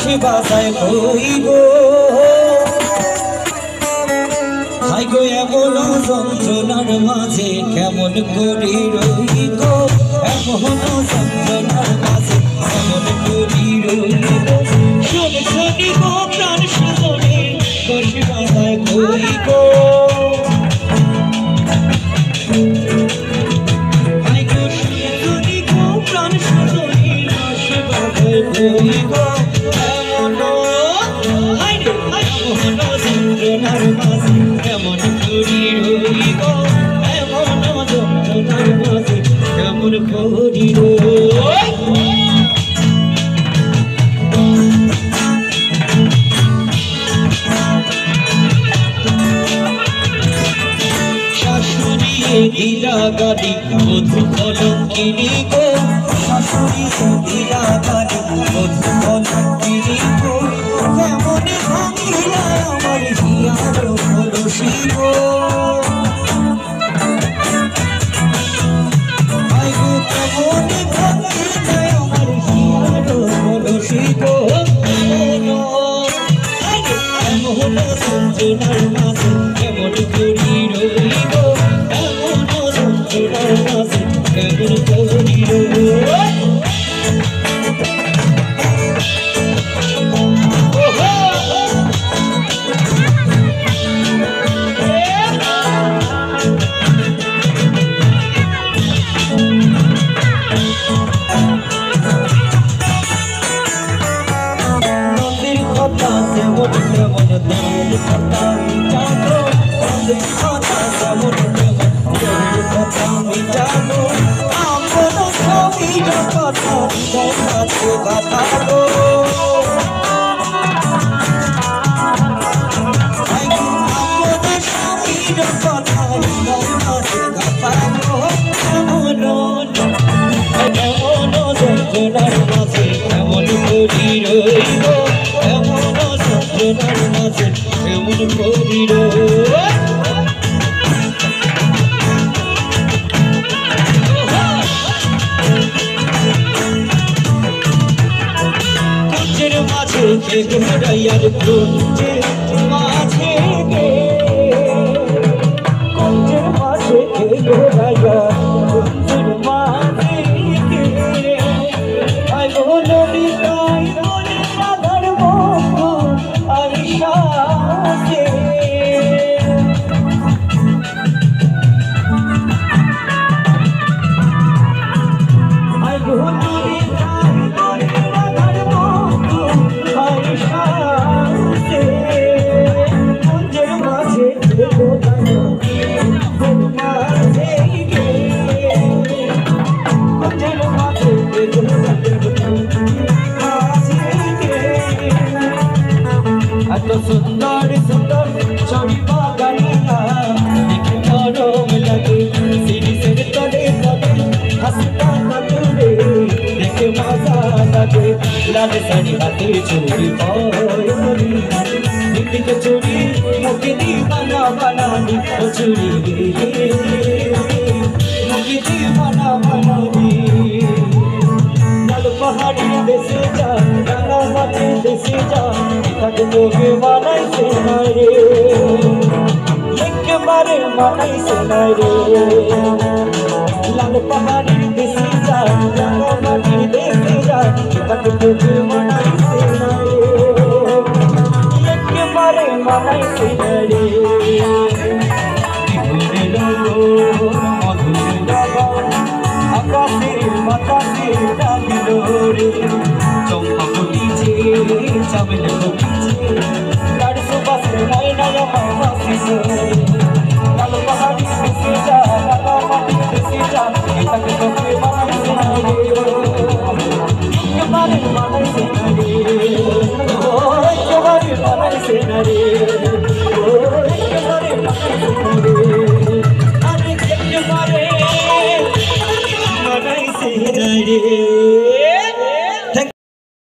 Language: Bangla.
বাঁশি বাজায় কই গো হাই গো এমন যন্ত্রণার মাঝে কেমন করি রই গো এমন যন্ত্রণার মাঝে কেমন করি রই গো শোনে শোনি গো প্রাণ সুজনে বাঁশি বাজায় কই গো হাই গো শোনে শোনি গো প্রাণ সুজনে বাঁশি বাজায় কই গো এমন যন্ত্রণার মাঝে কেমন করি রই গো এমন যন্ত্রণার মাঝে কেমন করি রই শাশুড়ি দিদা গাদি বধূ কলঙ্কিনী গো শাশুড়ি দিদা গাদি বধূ কলঙ্কিনী গো কেমন ভাঙিলা আমার হিয়ার কলসি গো হাই গো কেমন ভাঙিলা আমার হিয়ার কলসি গো এমন যন্ত্রণার মাঝে কেমন করি রই গো এমন যন্ত্রণার মাঝে কেমন করি রই ঘুরাইয়ার কুঞ্জের মাঝে গে কুঞ্জের মাঝে ঘুরাইয়া কুঞ্জের মাঝে গে আই বলি তাই বলি রাধার বন্ধু আমি সাথে আই বলি তাই বলি রাধার বন্ধু কুঞ্জের মাঝে কুঞ্জের মাঝে এত সুন্দর সুন্দর ছবি বাগানিয়া দেখে নরম লাগে সিরিজের তলে তলে হাসিটা কাটুরে দেখে মজা লাগে লাল শাড়ি হাতে চুড়ি পরি দিকে চুড়ি মুখে দিবানা বানানি ও চুড়ি মুখে দিবানা বানানি লাল পাহাড়ি দেশে যা রাঙা মাঠে দেশে যা তাকে তোকে বানাইছে না রে একেবারে বানাইছে না রে লাল পাহাড়ি দেশে যা রাঙা মাঠে দেশে যা তাকে তোকে বানাইছে না রে একেবারে বানাইছে না রে মধুর লগন আকাশের বাতাসের ডাকিল রে চম্পা বলিছে চামেল বলিছে